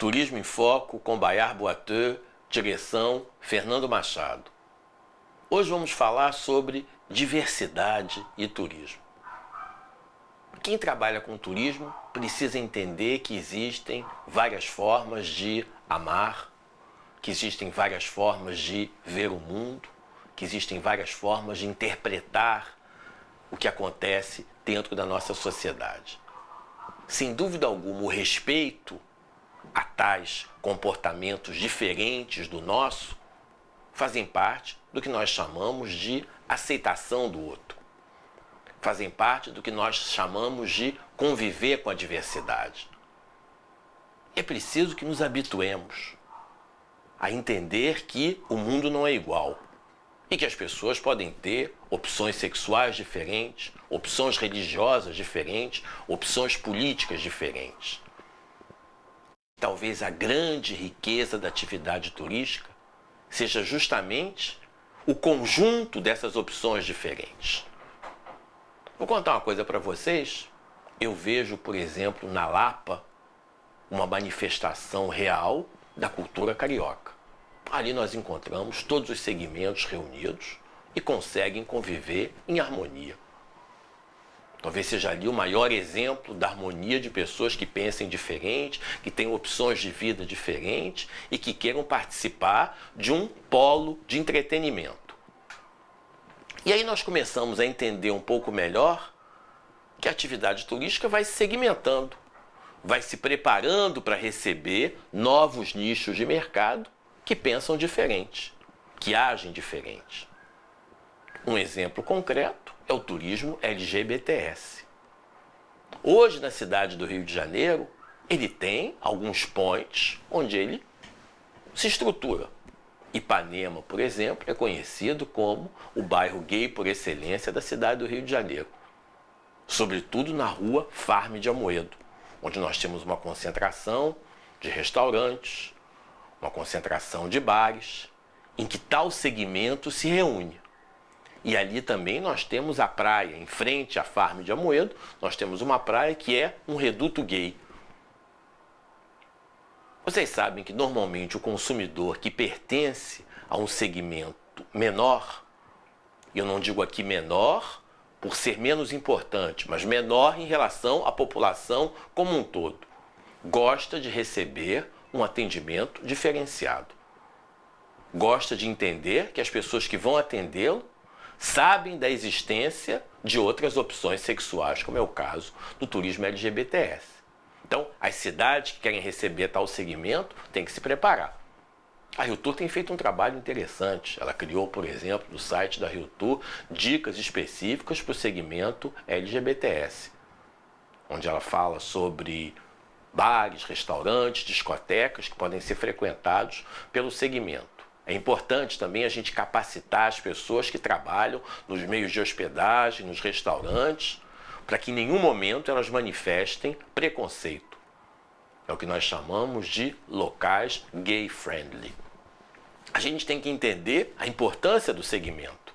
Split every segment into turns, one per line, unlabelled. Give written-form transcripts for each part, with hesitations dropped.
Turismo em Foco com Bayard Boiteux, direção Fernando Machado. Hoje vamos falar sobre diversidade e turismo. Quem trabalha com turismo precisa entender que existem várias formas de amar, que existem várias formas de ver o mundo, que existem várias formas de interpretar o que acontece dentro da nossa sociedade. Sem dúvida alguma, o respeito a tais comportamentos diferentes do nosso fazem parte do que nós chamamos de aceitação do outro. Fazem parte do que nós chamamos de conviver com a diversidade. É preciso que nos habituemos a entender que o mundo não é igual e que as pessoas podem ter opções sexuais diferentes, opções religiosas diferentes, opções políticas diferentes. Talvez a grande riqueza da atividade turística seja justamente o conjunto dessas opções diferentes. Vou contar uma coisa para vocês. Eu vejo, por exemplo, na Lapa, uma manifestação real da cultura carioca. Ali nós encontramos todos os segmentos reunidos e conseguem conviver em harmonia. Talvez seja ali o maior exemplo da harmonia de pessoas que pensem diferente, que têm opções de vida diferentes e que queiram participar de um polo de entretenimento. E aí nós começamos a entender um pouco melhor que a atividade turística vai se segmentando, vai se preparando para receber novos nichos de mercado que pensam diferente, que agem diferente. Um exemplo concreto é o turismo LGBTS. Hoje, na cidade do Rio de Janeiro, ele tem alguns points onde ele se estrutura. Ipanema, por exemplo, é conhecido como o bairro gay por excelência da cidade do Rio de Janeiro. Sobretudo na rua Farm de Amoedo, onde nós temos uma concentração de restaurantes, uma concentração de bares, em que tal segmento se reúne. E ali também nós temos a praia, em frente à Farm de Amoedo, nós temos uma praia que é um reduto gay. Vocês sabem que normalmente o consumidor que pertence a um segmento menor, e eu não digo aqui menor por ser menos importante, mas menor em relação à população como um todo, gosta de receber um atendimento diferenciado. Gosta de entender que as pessoas que vão atendê-lo sabem da existência de outras opções sexuais, como é o caso do turismo LGBTS. Então, as cidades que querem receber tal segmento têm que se preparar. A Rio Tour tem feito um trabalho interessante. Ela criou, por exemplo, no site da Rio Tour, dicas específicas para o segmento LGBTS, onde ela fala sobre bares, restaurantes, discotecas que podem ser frequentados pelo segmento. É importante também a gente capacitar as pessoas que trabalham nos meios de hospedagem, nos restaurantes, para que em nenhum momento elas manifestem preconceito. É o que nós chamamos de locais gay-friendly. A gente tem que entender a importância do segmento.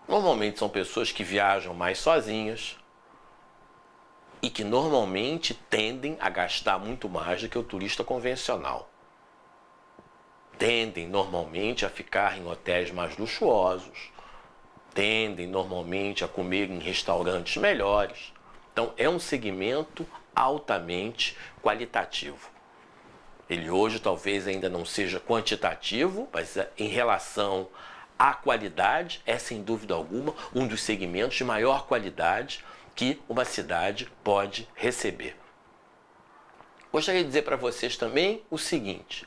Normalmente são pessoas que viajam mais sozinhas e que normalmente tendem a gastar muito mais do que o turista convencional. Tendem normalmente a ficar em hotéis mais luxuosos, tendem normalmente a comer em restaurantes melhores. Então é um segmento altamente qualitativo. Ele hoje talvez ainda não seja quantitativo, mas em relação à qualidade é sem dúvida alguma um dos segmentos de maior qualidade que uma cidade pode receber. Gostaria de dizer para vocês também o seguinte: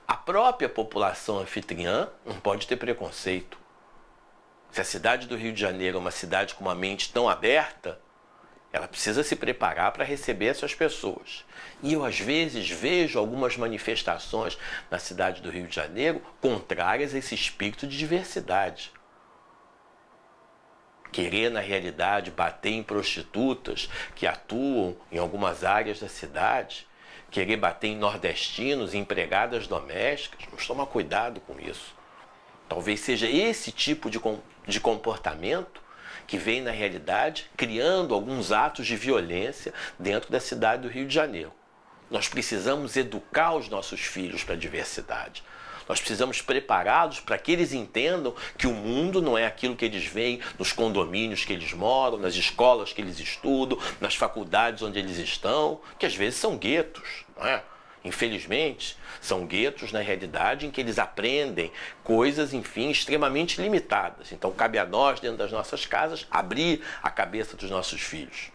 a própria população anfitriã não pode ter preconceito. Se a cidade do Rio de Janeiro é uma cidade com uma mente tão aberta, ela precisa se preparar para receber essas pessoas. E eu, às vezes, vejo algumas manifestações na cidade do Rio de Janeiro contrárias a esse espírito de diversidade. Querer, na realidade, bater em prostitutas que atuam em algumas áreas da cidade, querer bater em nordestinos e empregadas domésticas, vamos tomar cuidado com isso. Talvez seja esse tipo de comportamento que vem, na realidade, criando alguns atos de violência dentro da cidade do Rio de Janeiro. Nós precisamos educar os nossos filhos para a diversidade. Nós precisamos prepará-los para que eles entendam que o mundo não é aquilo que eles veem nos condomínios que eles moram, nas escolas que eles estudam, nas faculdades onde eles estão, que às vezes são guetos, não é? Infelizmente, são guetos na realidade em que eles aprendem coisas, enfim, extremamente limitadas. Então, cabe a nós, dentro das nossas casas, abrir a cabeça dos nossos filhos.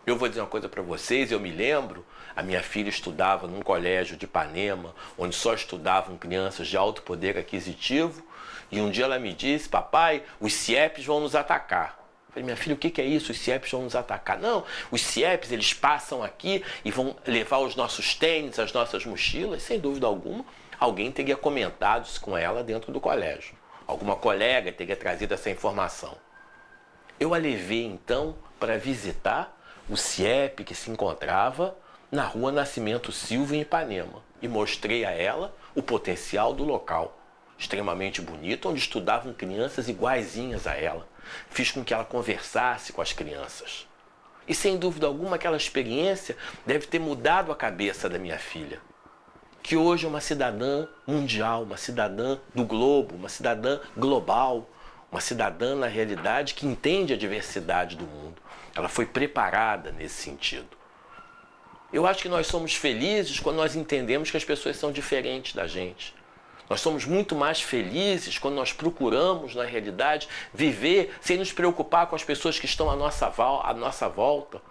Eu vou dizer uma coisa para vocês, eu me lembro, a minha filha estudava num colégio de Ipanema, onde só estudavam crianças de alto poder aquisitivo, e um dia ela me disse: papai, os CIEPs vão nos atacar. Eu falei: minha filha, o que é isso? Os CIEPs vão nos atacar? Não, os CIEPs, eles passam aqui e vão levar os nossos tênis, as nossas mochilas. Sem dúvida alguma, alguém teria comentado isso com ela dentro do colégio. Alguma colega teria trazido essa informação. Eu a levei, então, para visitar o CIEP que se encontrava na rua Nascimento Silva, em Ipanema, e mostrei a ela o potencial do local, extremamente bonito, onde estudavam crianças iguaizinhas a ela. Fiz com que ela conversasse com as crianças. E sem dúvida alguma aquela experiência deve ter mudado a cabeça da minha filha, que hoje é uma cidadã mundial, uma cidadã do globo, uma cidadã global, uma cidadã, na realidade, que entende a diversidade do mundo. Ela foi preparada nesse sentido. Eu acho que nós somos felizes quando nós entendemos que as pessoas são diferentes da gente. Nós somos muito mais felizes quando nós procuramos, na realidade, viver sem nos preocupar com as pessoas que estão à nossa volta.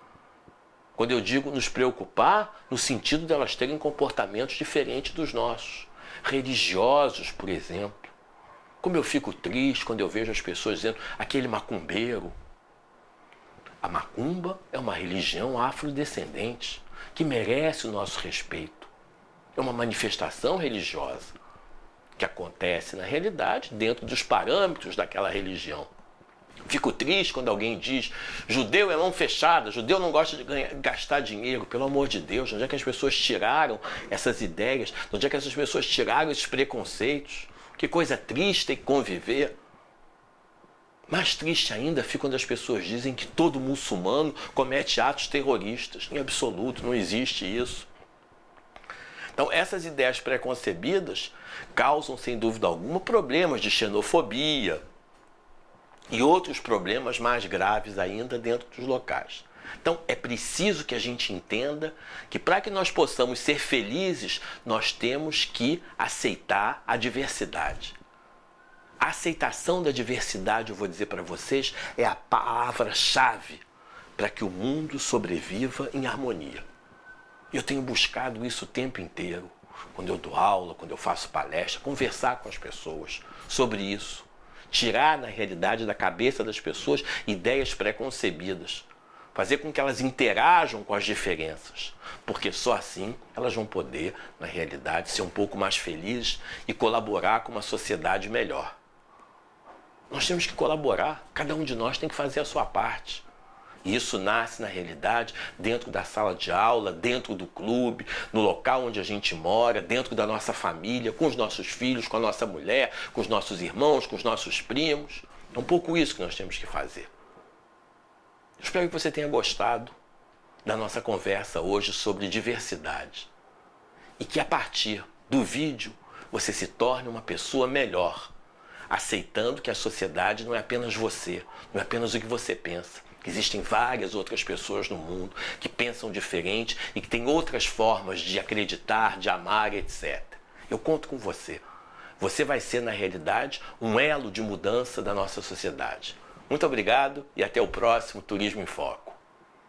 Quando eu digo nos preocupar, no sentido de elas terem comportamentos diferentes dos nossos. Religiosos, por exemplo. Como eu fico triste quando eu vejo as pessoas dizendo: aquele macumbeiro. A macumba é uma religião afrodescendente que merece o nosso respeito. É uma manifestação religiosa que acontece na realidade dentro dos parâmetros daquela religião. Fico triste quando alguém diz: judeu é mão fechada, judeu não gosta de gastar dinheiro. Pelo amor de Deus, onde é que as pessoas tiraram essas ideias? Onde é que essas pessoas tiraram esses preconceitos? Que coisa triste ter que conviver. Mais triste ainda fica quando as pessoas dizem que todo muçulmano comete atos terroristas. Em absoluto, não existe isso. Então, essas ideias preconcebidas causam, sem dúvida alguma, problemas de xenofobia e outros problemas mais graves ainda dentro dos locais. Então, é preciso que a gente entenda que, para que nós possamos ser felizes, nós temos que aceitar a diversidade. A aceitação da diversidade, eu vou dizer para vocês, é a palavra-chave para que o mundo sobreviva em harmonia. Eu tenho buscado isso o tempo inteiro, quando eu dou aula, quando eu faço palestra, conversar com as pessoas sobre isso. Tirar, na realidade, da cabeça das pessoas ideias preconcebidas. Fazer com que elas interajam com as diferenças, porque só assim elas vão poder, na realidade, ser um pouco mais felizes e colaborar com uma sociedade melhor. Nós temos que colaborar, cada um de nós tem que fazer a sua parte. E isso nasce, na realidade, dentro da sala de aula, dentro do clube, no local onde a gente mora, dentro da nossa família, com os nossos filhos, com a nossa mulher, com os nossos irmãos, com os nossos primos. É um pouco isso que nós temos que fazer. Eu espero que você tenha gostado da nossa conversa hoje sobre diversidade. E que a partir do vídeo você se torne uma pessoa melhor, aceitando que a sociedade não é apenas você, não é apenas o que você pensa. Existem várias outras pessoas no mundo que pensam diferente e que têm outras formas de acreditar, de amar, etc. Eu conto com você. Você vai ser, na realidade, um elo de mudança da nossa sociedade. Muito obrigado e até o próximo Turismo em Foco.